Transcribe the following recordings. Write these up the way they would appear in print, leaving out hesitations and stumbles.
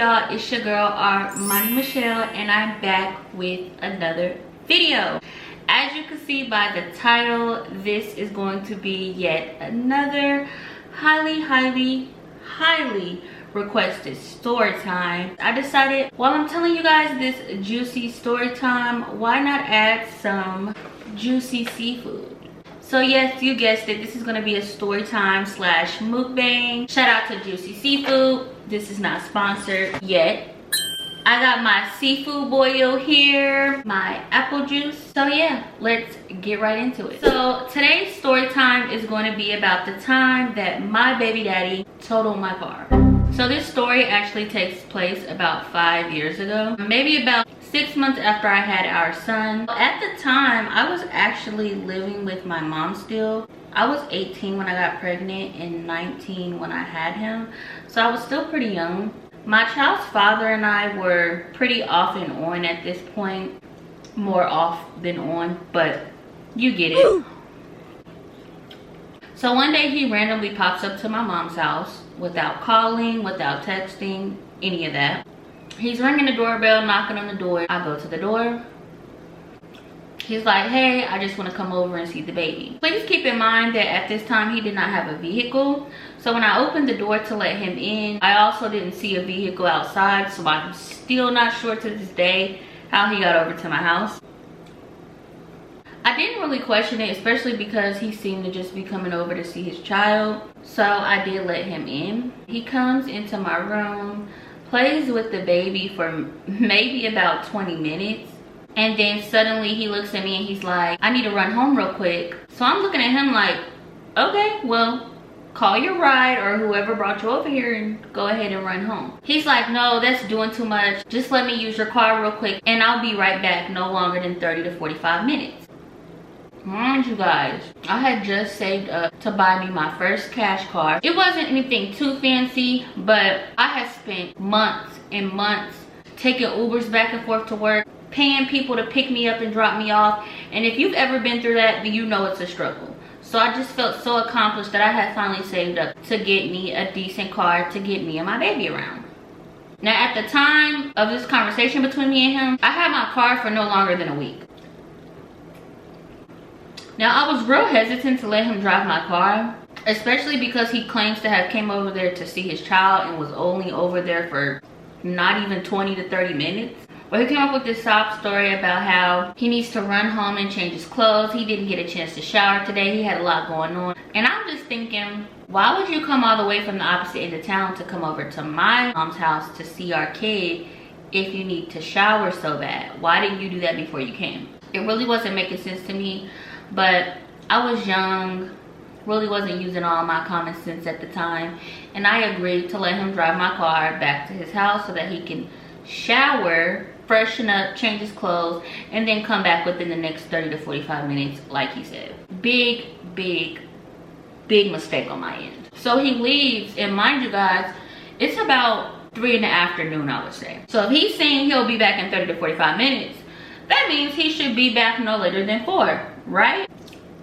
y'all? It's your girl Armonee Michelle, and I'm back with another video. As you can see by the title, this is going to be yet another highly requested story time. I decided while I'm telling you guys this juicy story time, why not add some juicy seafood? So yes, you guessed it, this is going to be a story time slash mukbang. Shout out to Juicy Seafood. This is not sponsored yet. I got my seafood boil here, my apple juice. So yeah, let's get right into it. So today's story time is going to be about the time that my baby daddy totaled my car. So this story actually takes place about 5 years ago, maybe about 6 months after I had our son. At the time, I was actually living with my mom still. I was 18 when I got pregnant and 19 when I had him. So I was still pretty young. My child's father and I were pretty off and on at this point. More off than on, but you get it. So one day he randomly pops up to my mom's house without calling, without texting, any of that. He's ringing the doorbell, knocking on the door. I go to the door. He's like, hey, I just want to come over and see the baby. Please keep in mind that at this time he did not have a vehicle. So when I opened the door to let him in, I also didn't see a vehicle outside. So I'm still not sure to this day how he got over to my house. I didn't really question it, especially because he seemed to just be coming over to see his child. So I did let him in. He comes into my room, plays with the baby for maybe about 20 minutes. And then suddenly he looks at me and he's like, I need to run home real quick. So I'm looking at him like, okay, well, call your ride or whoever brought you over here and go ahead and run home. He's like, no, that's doing too much. Just let me use your car real quick and I'll be right back, no longer than 30 to 45 minutes. Mind you guys, I had just saved up to buy me my first cash car. It wasn't anything too fancy, but I had spent months and months taking Ubers back and forth to work, paying people to pick me up and drop me off. And if you've ever been through that, then you know it's a struggle. So I just felt so accomplished that I had finally saved up to get me a decent car to get me and my baby around. Now at the time of this conversation between me and him, I had my car for no longer than a week. Now I was real hesitant to let him drive my car, especially because he claims to have came over there to see his child and was only over there for not even 20 to 30 minutes. Well, he came up with this sob story about how he needs to run home and change his clothes. He didn't get a chance to shower today. He had a lot going on. And I'm just thinking, why would you come all the way from the opposite end of town to come over to my mom's house to see our kid if you need to shower so bad? Why didn't you do that before you came? It really wasn't making sense to me. But I was young, really wasn't using all my common sense at the time, and I agreed to let him drive my car back to his house so that he can shower, freshen up, change his clothes, and then come back within the next 30 to 45 minutes like he said. Big mistake on my end. So he leaves, and mind you guys, it's about 3 in the afternoon, I would say. So if he's saying he'll be back in 30 to 45 minutes, that means he should be back no later than 4, right?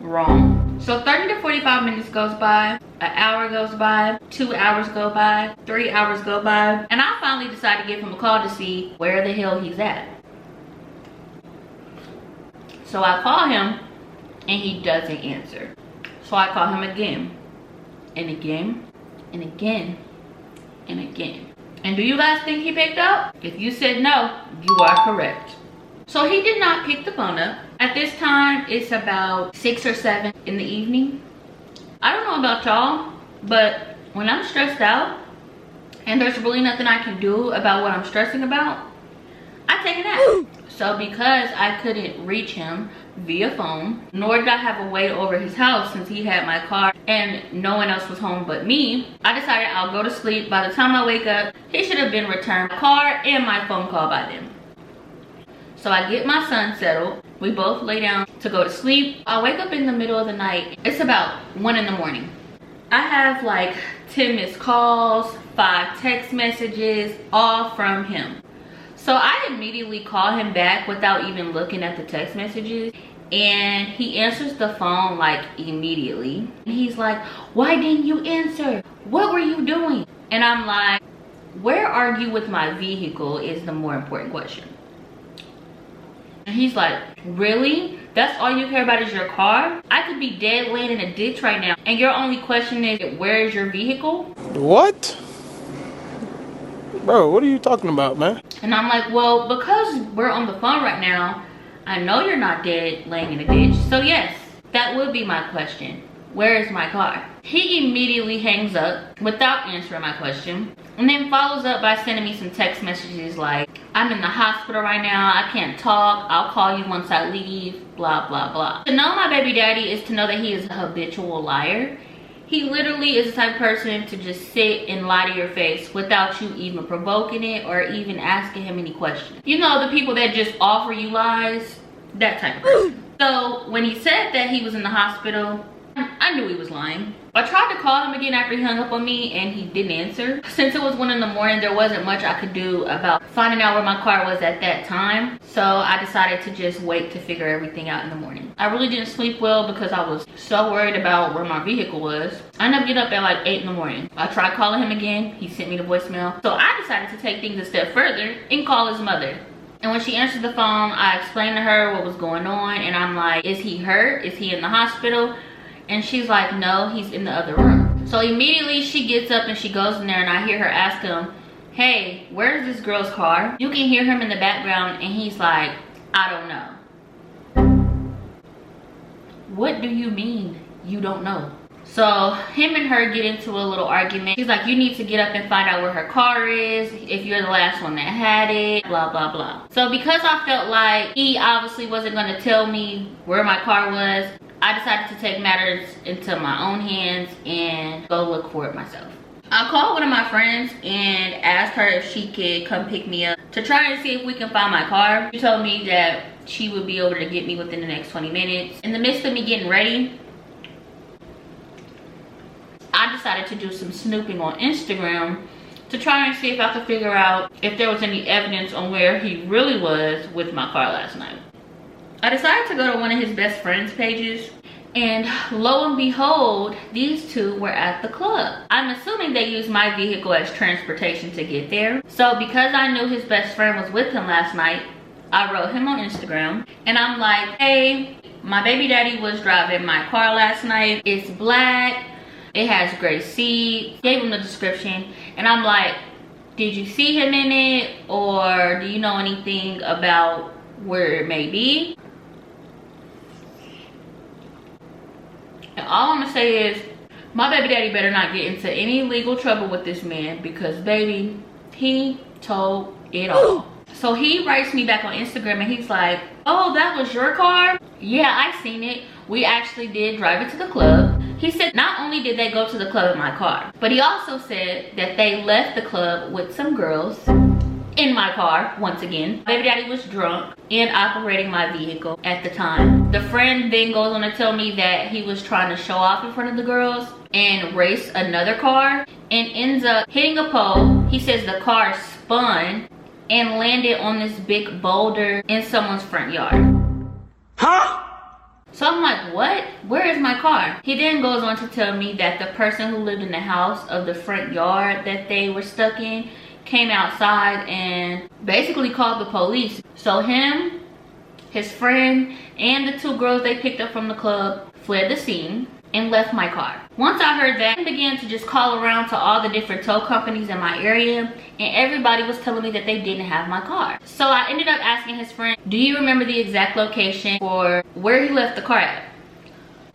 Wrong. So 30 to 45 minutes goes by, an hour goes by, 2 hours go by, 3 hours go by, and I finally decided to give him a call to see where the hell he's at. So I call him and he doesn't answer. So I call him again and again and again and again. And do you guys think he picked up? If you said no, you are correct. So he did not pick the phone up. At this time, it's about 6 or 7 in the evening. I don't know about y'all, but when I'm stressed out and there's really nothing I can do about what I'm stressing about, I take a nap. So because I couldn't reach him via phone, nor did I have a way over his house since he had my car and no one else was home but me, I decided I'll go to sleep. By the time I wake up, he should have been returned, my car and my phone call by then. So I get my son settled. We both lay down to go to sleep. I wake up in the middle of the night. It's about 1 in the morning. I have like 10 missed calls, 5 text messages, all from him. So I immediately call him back without even looking at the text messages. And he answers the phone like immediately. And he's like, why didn't you answer? What were you doing? And I'm like, where are you with my vehicle is the more important question. And he's like, really? That's all you care about is your car? I could be dead laying in a ditch right now, and your only question is, where is your vehicle? What? Bro, what are you talking about, man? And I'm like, well, because we're on the phone right now, I know you're not dead laying in a ditch. So yes, that would be my question. Where is my car? He immediately hangs up without answering my question, and then follows up by sending me some text messages like, I'm in the hospital right now, I can't talk, I'll call you once I leave, blah, blah, blah. To know my baby daddy is to know that he is a habitual liar. He literally is the type of person to just sit and lie to your face without you even provoking it or even asking him any questions. You know, the people that just offer you lies, that type of person. So when he said that he was in the hospital, I knew he was lying. I tried to call him again after he hung up on me, and he didn't answer. Since it was 1 in the morning, there wasn't much I could do about finding out where my car was at that time. So I decided to just wait to figure everything out in the morning. I really didn't sleep well because I was so worried about where my vehicle was. I ended up getting up at like 8 in the morning. I tried calling him again. He sent me the voicemail. So I decided to take things a step further and call his mother. And when she answered the phone, I explained to her what was going on, and I'm like, is he hurt? Is he in the hospital? And she's like, no, he's in the other room. So immediately she gets up and she goes in there, and I hear her ask him, hey, where's this girl's car? You can hear him in the background, and he's like, I don't know. What do you mean you don't know? So him and her get into a little argument. He's like, you need to get up and find out where her car is, if you're the last one that had it, blah, blah, blah. So because I felt like he obviously wasn't gonna tell me where my car was, I decided to take matters into my own hands and go look for it myself. I called one of my friends and asked her if she could come pick me up to try and see if we can find my car. She told me that she would be able to get me within the next 20 minutes. In the midst of me getting ready, I decided to do some snooping on Instagram to try and see if I could figure out if there was any evidence on where he really was with my car last night. I decided to go to one of his best friend's pages, and lo and behold, these two were at the club. I'm assuming they used my vehicle as transportation to get there. So because I knew his best friend was with him last night, I wrote him on Instagram, and I'm like, hey, my baby daddy was driving my car last night. It's black, it has gray seats. Gave him the description, and I'm like, did you see him in it, or do you know anything about where it may be? And all I'm gonna say is, my baby daddy better not get into any legal trouble with this man, because baby, he told it all. So he writes me back on Instagram, and he's like, oh, that was your car? Yeah, I seen it. We actually did drive it to the club. He said not only did they go to the club in my car, but he also said that they left the club with some girls in my car. Once again, baby daddy was drunk and operating my vehicle at the time. The friend then goes on to tell me that he was trying to show off in front of the girls and race another car, and ends up hitting a pole. He says the car spun and landed on this big boulder in someone's front yard. Huh? So I'm like, what? Where is my car? He then goes on to tell me that the person who lived in the house of the front yard that they were stuck in came outside and basically called the police. So him, his friend, and the two girls they picked up from the club fled the scene and left my car. Once I heard that, I began to just call around to all the different tow companies in my area, and everybody was telling me that they didn't have my car. So I ended up asking his friend, do you remember the exact location for where he left the car at?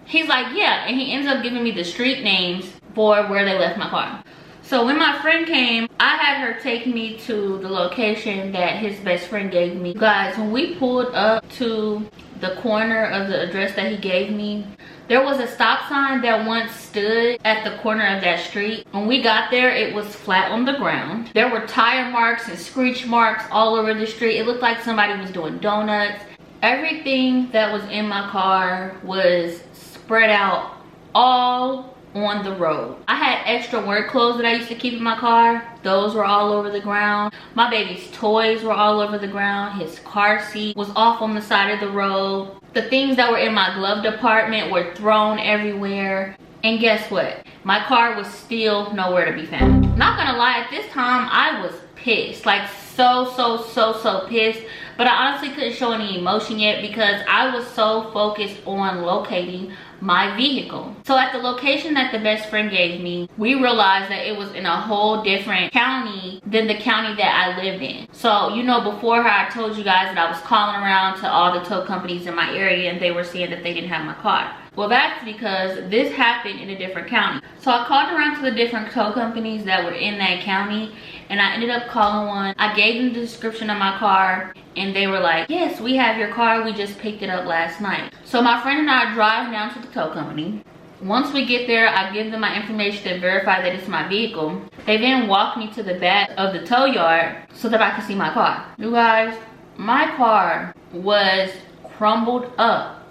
He's like, yeah, and he ends up giving me the street names for where they left my car. So when my friend came, I had her take me to the location that his best friend gave me. Guys, when we pulled up to the corner of the address that he gave me, there was a stop sign that once stood at the corner of that street. When we got there, it was flat on the ground. There were tire marks and screech marks all over the street. It looked like somebody was doing donuts. Everything that was in my car was spread out all on the road. I had extra work clothes that I used to keep in my car. Those were all over the ground. My baby's toys were all over the ground. His car seat was off on the side of the road. The things that were in my glove department were thrown everywhere. And guess what? My car was still nowhere to be found. Not gonna lie, at this time, I was pissed. Like so pissed. But I honestly couldn't show any emotion yet because I was so focused on locating my vehicle. So at the location that the best friend gave me, we realized that it was in a whole different county than the county that I lived in. So, you know, before her, I told you guys that I was calling around to all the tow companies in my area and they were saying that they didn't have my car. Well, that's because this happened in a different county. So I called around to the different tow companies that were in that county, and I ended up calling one. I gave them the description of my car, and they were like, yes, we have your car. We just picked it up last night. So my friend and I drive down to the tow company. Once we get there, I give them my information to verify that it's my vehicle. They then walk me to the back of the tow yard so that I can see my car. You guys, my car was crumbled up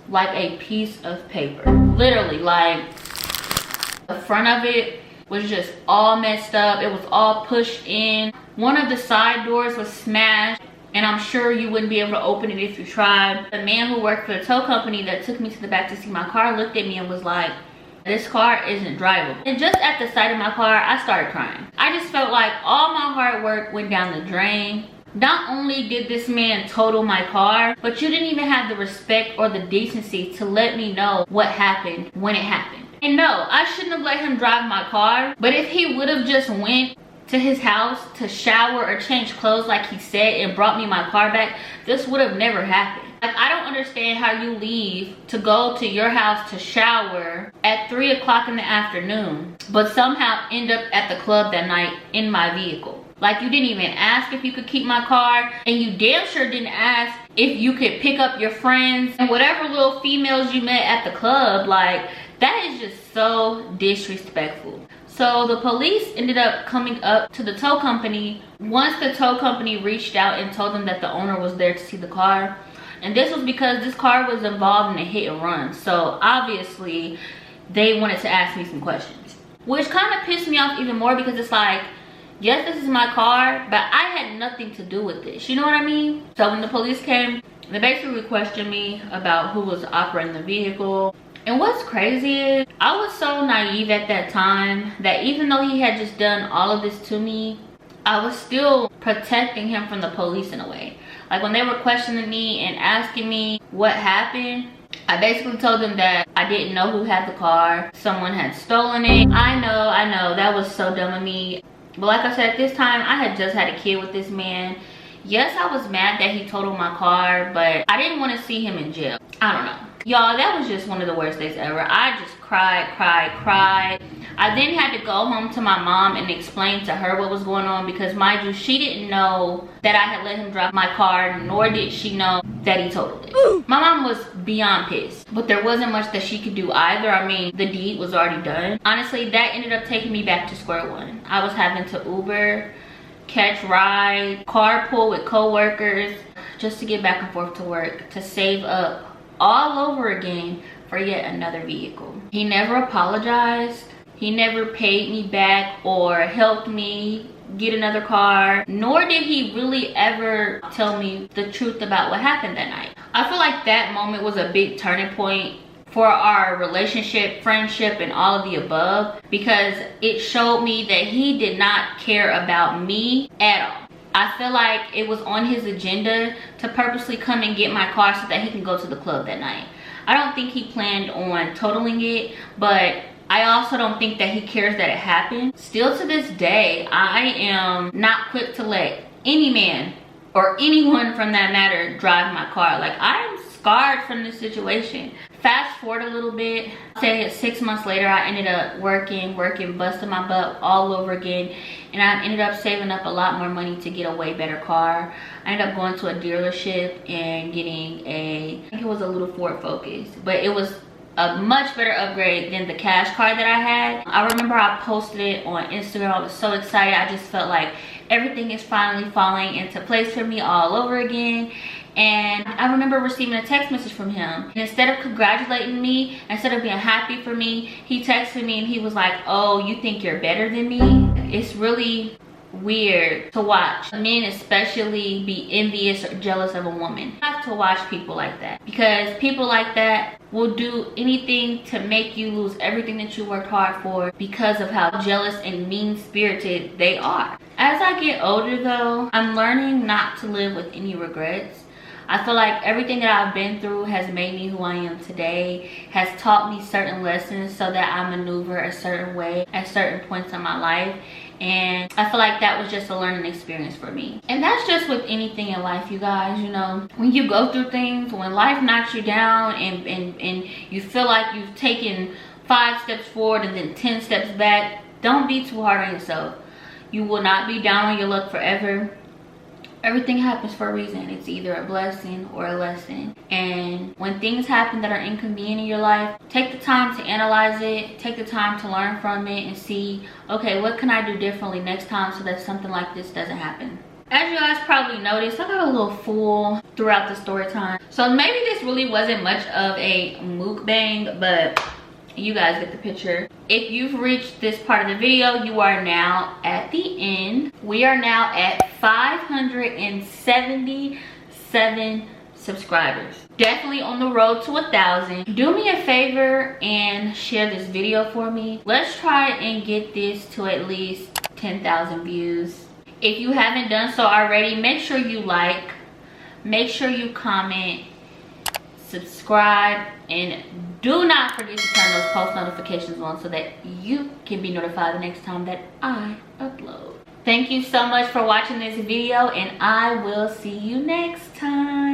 like a piece of paper. Literally, like the front of it was just all messed up. It was all pushed in. One of the side doors was smashed, and I'm sure you wouldn't be able to open it if you tried. The man who worked for the tow company that took me to the back to see my car looked at me and was like, this car isn't drivable. And just at the sight of my car, I started crying. I just felt like all my hard work went down the drain. Not only did this man total my car, but you didn't even have the respect or the decency to let me know what happened when it happened. And no, I shouldn't have let him drive my car, but if he would have just went to his house to shower or change clothes like he said and brought me my car back, this would have never happened. Like, I don't understand how you leave to go to your house to shower at 3 o'clock in the afternoon, but somehow end up at the club that night in my vehicle. Like, you didn't even ask if you could keep my car, and you damn sure didn't ask if you could pick up your friends and whatever little females you met at the club. Like, that is just so disrespectful. So the police ended up coming up to the tow company once the tow company reached out and told them that the owner was there to see the car. And this was because this car was involved in a hit and run. So obviously they wanted to ask me some questions, which kind of pissed me off even more because it's like, yes, this is my car, but I had nothing to do with this. You know what I mean? So when the police came, they basically questioned me about who was operating the vehicle. And what's crazy is I was so naive at that time that even though he had just done all of this to me, I was still protecting him from the police in a way. Like, when they were questioning me and asking me what happened, I basically told them that I didn't know who had the car. Someone had stolen it. I know, that was so dumb of me. But like I said, at this time, I had just had a kid with this man. Yes, I was mad that he totaled my car, but I didn't want to see him in jail. I don't know. Y'all, that was just one of the worst days ever. I just cried. I then had to go home to my mom and explain to her what was going on because, mind you, she didn't know that I had let him drive my car, nor did she know that he totaled it. My mom was beyond pissed, but there wasn't much that she could do either. I mean, the deed was already done. Honestly, that ended up taking me back to square one. I was having to Uber, catch rides, carpool with co-workers just to get back and forth to work, to save up all over again for yet another vehicle. He never apologized. He never paid me back or helped me get another car, nor did he really ever tell me the truth about what happened that night. I feel like that moment was a big turning point for our relationship, friendship, and all of the above, because it showed me that he did not care about me at all. I feel like it was on his agenda to purposely come and get my car so that he can go to the club that night. I don't think he planned on totaling it, but I also don't think that he cares that it happened. Still to this day, I am not quick to let any man or anyone from that matter drive my car. Like, I am scarred from this situation. Fast forward a little bit, say 6 months later, I ended up working, busting my butt all over again, and I ended up saving up a lot more money to get a way better car. I ended up going to a dealership and getting I think it was a little Ford Focus, but it was a much better upgrade than the cash car that I had. I remember I posted it on Instagram. I was so excited. I just felt like everything is finally falling into place for me all over again. And I remember receiving a text message from him. And instead of congratulating me, instead of being happy for me, he texted me and he was like, oh, you think you're better than me? It's really weird to watch men especially be envious or jealous of a woman. You have to watch people like that, because people like that will do anything to make you lose everything that you worked hard for because of how jealous and mean-spirited they are. As I get older though, I'm learning not to live with any regrets. I feel like everything that I've been through has made me who I am today, has taught me certain lessons so that I maneuver a certain way at certain points in my life. And I feel like that was just a learning experience for me. And that's just with anything in life, you guys. You know, when you go through things, when life knocks you down and you feel like you've taken 5 steps forward and then 10 steps back, don't be too hard on yourself. You will not be down on your luck forever. Everything happens for a reason. It's either a blessing or a lesson. And when things happen that are inconvenient in your life, take the time to analyze it, take the time to learn from it and see, okay, what can I do differently next time so that something like this doesn't happen. As you guys probably noticed, I got a little full throughout the story time. So maybe this really wasn't much of a mukbang, but you guys get the picture. If you've reached this part of the video, you are now at the end. We are now at 577 subscribers. Definitely on the road to 1,000. Do me a favor and share this video for me. Let's try and get this to at least 10,000 views. If you haven't done so already, make sure you like, make sure you comment, subscribe, and do not forget to turn those post notifications on so that you can be notified the next time that I upload. Thank you so much for watching this video, and I will see you next time.